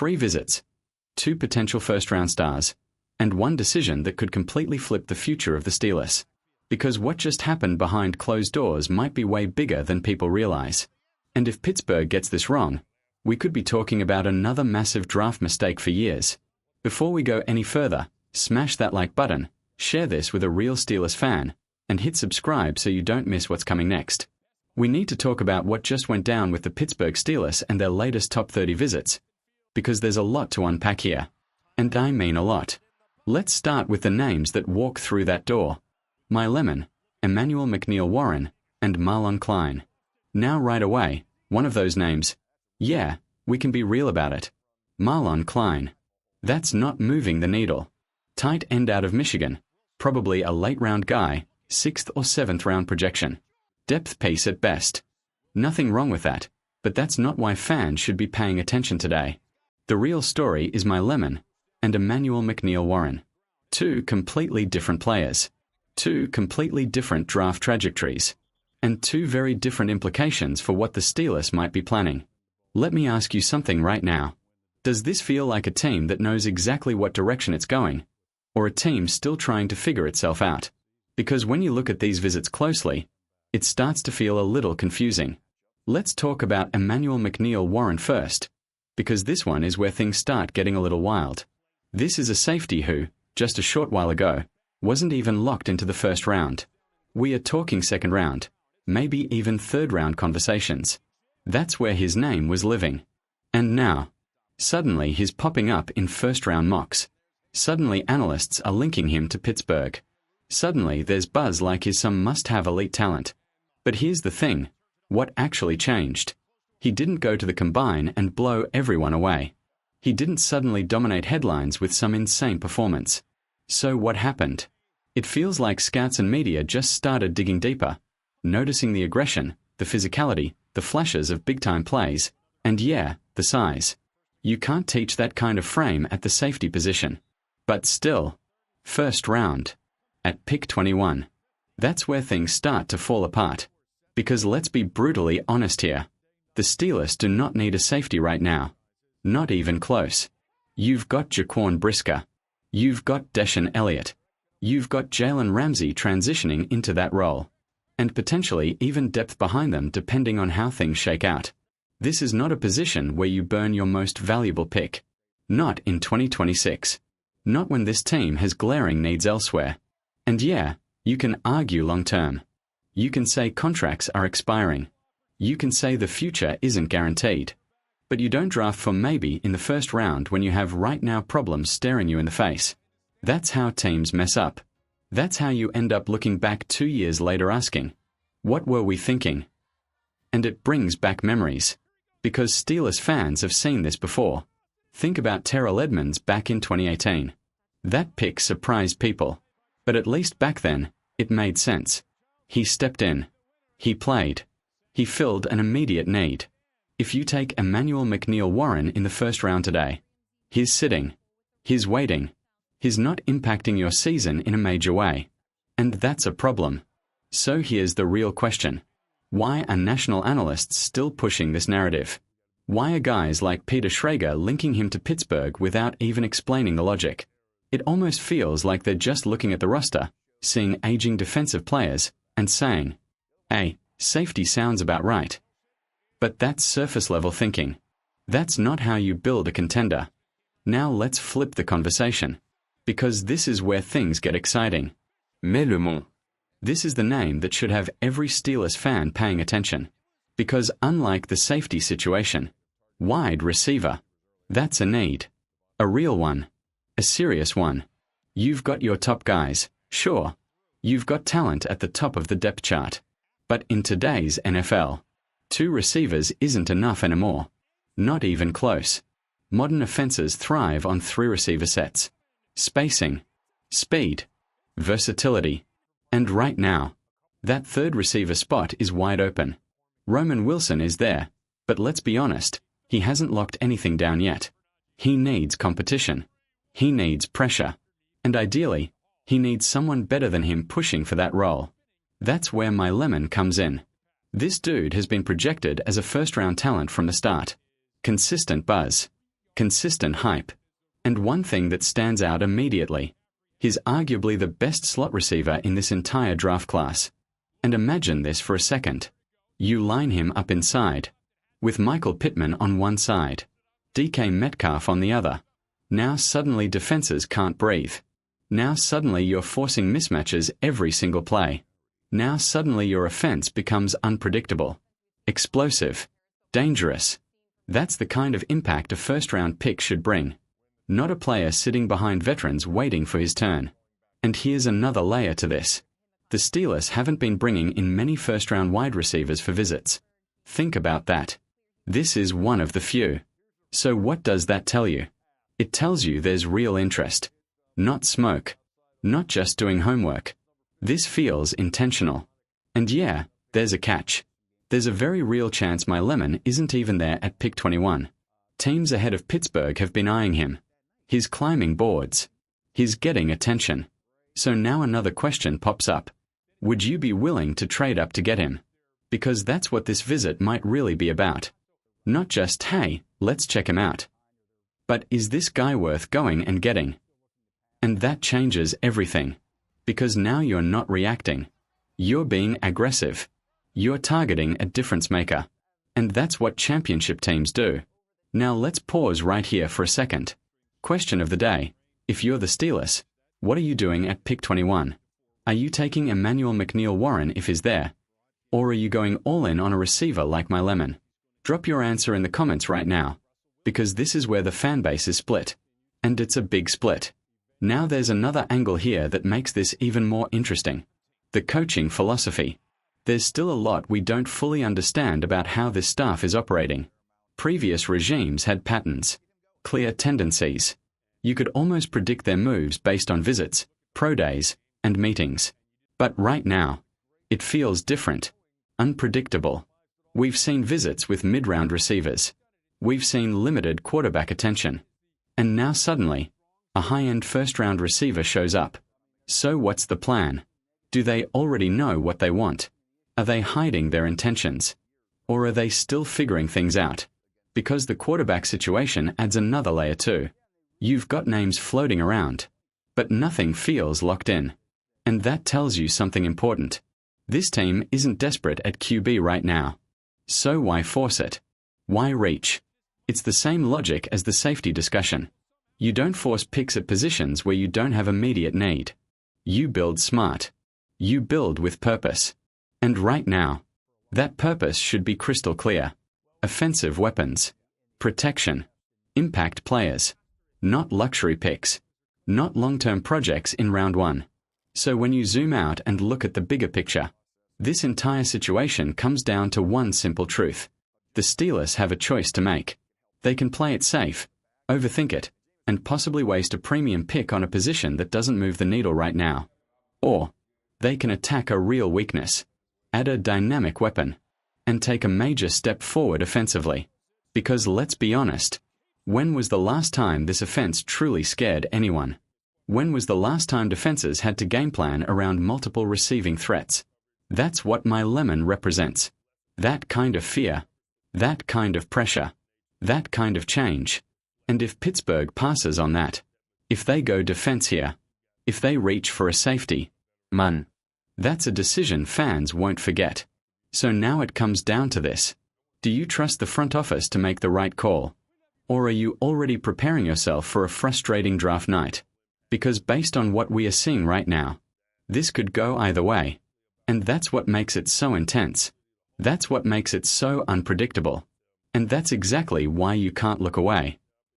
3 visits, 2 potential first-round stars, and 1 decision that could completely flip the future of the Steelers. Because what just happened behind closed doors might be way bigger than people realize. And if Pittsburgh gets this wrong, we could be talking about another massive draft mistake for years. Before we go any further, smash that like button, share this with a real Steelers fan, and hit subscribe so you don't miss what's coming next. We need to talk about what just went down with the Pittsburgh Steelers and their latest top 30 visits, because there's a lot to unpack here. And I mean a lot. Let's start with the names that walk through that door. My Lemon, Emmanuel McNeill Warren, and Marlon Klein. Now right away, one of those names. Yeah, we can be real about it. Marlon Klein. That's not moving the needle. Tight end out of Michigan. Probably a late-round guy, 6th or 7th round projection. Depth piece at best. Nothing wrong with that, but that's not why fans should be paying attention today. The real story is My Lemon and Emmanuel McNeill Warren. 2 completely different players. 2 completely different draft trajectories. And 2 very different implications for what the Steelers might be planning. Let me ask you something right now. Does this feel like a team that knows exactly what direction it's going? Or a team still trying to figure itself out? Because when you look at these visits closely, it starts to feel a little confusing. Let's talk about Emmanuel McNeill Warren first, because this one is where things start getting a little wild. This is a safety who, just a short while ago, wasn't even locked into the first round. We are talking second round, maybe even third round conversations. That's where his name was living. And now, suddenly he's popping up in first round mocks. Suddenly analysts are linking him to Pittsburgh. Suddenly there's buzz like he's some must-have elite talent. But here's the thing. What actually changed? He didn't go to the combine and blow everyone away. He didn't suddenly dominate headlines with some insane performance. So what happened? It feels like scouts and media just started digging deeper, noticing the aggression, the physicality, the flashes of big-time plays, and yeah, the size. You can't teach that kind of frame at the safety position. But still, first round. At pick 21. That's where things start to fall apart. Because let's be brutally honest here. The Steelers do not need a safety right now. Not even close. You've got Jaquan Brisker. You've got Deshaun Elliott. You've got Jalen Ramsey transitioning into that role. And potentially even depth behind them depending on how things shake out. This is not a position where you burn your most valuable pick. Not in 2026. Not when this team has glaring needs elsewhere. And yeah, you can argue long-term. You can say contracts are expiring. You can say the future isn't guaranteed. But you don't draft for maybe in the first round when you have right now problems staring you in the face. That's how teams mess up. That's how you end up looking back 2 years later asking, what were we thinking? And it brings back memories. Because Steelers fans have seen this before. Think about Terrell Edmunds back in 2018. That pick surprised people. But at least back then, it made sense. He stepped in. He played. He filled an immediate need. If you take Emmanuel McNeill Warren in the first round today, he's sitting. He's waiting. He's not impacting your season in a major way. And that's a problem. So here's the real question. Why are national analysts still pushing this narrative? Why are guys like Peter Schrager linking him to Pittsburgh without even explaining the logic? It almost feels like they're just looking at the roster, seeing aging defensive players, and saying, hey, safety sounds about right. But that's surface-level thinking. That's not how you build a contender. Now let's flip the conversation. Because this is where things get exciting. Mais Lemon. This is the name that should have every Steelers fan paying attention. Because unlike the safety situation, wide receiver, that's a need. A real one. A serious one. You've got your top guys, sure. You've got talent at the top of the depth chart. But in today's NFL, 2 receivers isn't enough anymore. Not even close. Modern offenses thrive on 3 receiver sets. Spacing, speed, versatility. And right now, that 3rd receiver spot is wide open. Roman Wilson is there, but let's be honest, he hasn't locked anything down yet. He needs competition. He needs pressure. And ideally, he needs someone better than him pushing for that role. That's where My Lemon comes in. This dude has been projected as a first-round talent from the start. Consistent buzz. consistent hype. And one thing that stands out immediately. He's arguably the best slot receiver in this entire draft class. And imagine this for a second. You line him up inside, with Michael Pittman on one side, DK Metcalf on the other. Now suddenly defenses can't breathe. Now suddenly you're forcing mismatches every single play. Now suddenly your offense becomes unpredictable, explosive, dangerous. That's the kind of impact a first-round pick should bring. Not a player sitting behind veterans waiting for his turn. And here's another layer to this. The Steelers haven't been bringing in many first-round wide receivers for visits. Think about that. This is one of the few. So what does that tell you? It tells you there's real interest. Not smoke. Not just doing homework. This feels intentional. And yeah, there's a catch. There's a very real chance my lemon isn't even there at pick 21. Teams ahead of Pittsburgh have been eyeing him. He's climbing boards. He's getting attention. So now another question pops up. Would you be willing to trade up to get him? Because that's what this visit might really be about. Not just, hey, let's check him out. But is this guy worth going and getting? And that changes everything. Because now you're not reacting. You're being aggressive. You're targeting a difference maker. And that's what championship teams do. Now let's pause right here for a second. Question of the day. If you're the Steelers, what are you doing at pick 21? Are you taking Emmanuel McNeill-Warren if he's there? Or are you going all in on a receiver like my lemon? Drop your answer in the comments right now. Because this is where the fan base is split. And it's a big split. Now there's another angle here that makes this even more interesting. The coaching philosophy. There's still a lot we don't fully understand about how this staff is operating. Previous regimes had patterns, clear tendencies. You could almost predict their moves based on visits, pro days, and meetings. But right now, it feels different, unpredictable. We've seen visits with mid-round receivers. We've seen limited quarterback attention. And now suddenly, a high-end first-round receiver shows up. So what's the plan? Do they already know what they want? Are they hiding their intentions? Or are they still figuring things out? Because the quarterback situation adds another layer too. You've got names floating around, but nothing feels locked in. And that tells you something important. This team isn't desperate at QB right now. So why force it? Why reach? It's the same logic as the safety discussion. You don't force picks at positions where you don't have immediate need. You build smart. You build with purpose. And right now, that purpose should be crystal clear. Offensive weapons. Protection. Impact players. Not luxury picks. Not long-term projects in round one. So when you zoom out and look at the bigger picture, this entire situation comes down to one simple truth. The Steelers have a choice to make. They can play it safe, overthink it, and possibly waste a premium pick on a position that doesn't move the needle right now. Or, they can attack a real weakness, add a dynamic weapon, and take a major step forward offensively. Because let's be honest, when was the last time this offense truly scared anyone? When was the last time defenses had to game plan around multiple receiving threats? That's what my lemon represents. That kind of fear. That kind of pressure. That kind of change. And if Pittsburgh passes on that, if they go defense here, if they reach for a safety, that's a decision fans won't forget. So now it comes down to this. Do you trust the front office to make the right call? Or are you already preparing yourself for a frustrating draft night? Because based on what we are seeing right now, this could go either way. And that's what makes it so intense. That's what makes it so unpredictable. And that's exactly why you can't look away.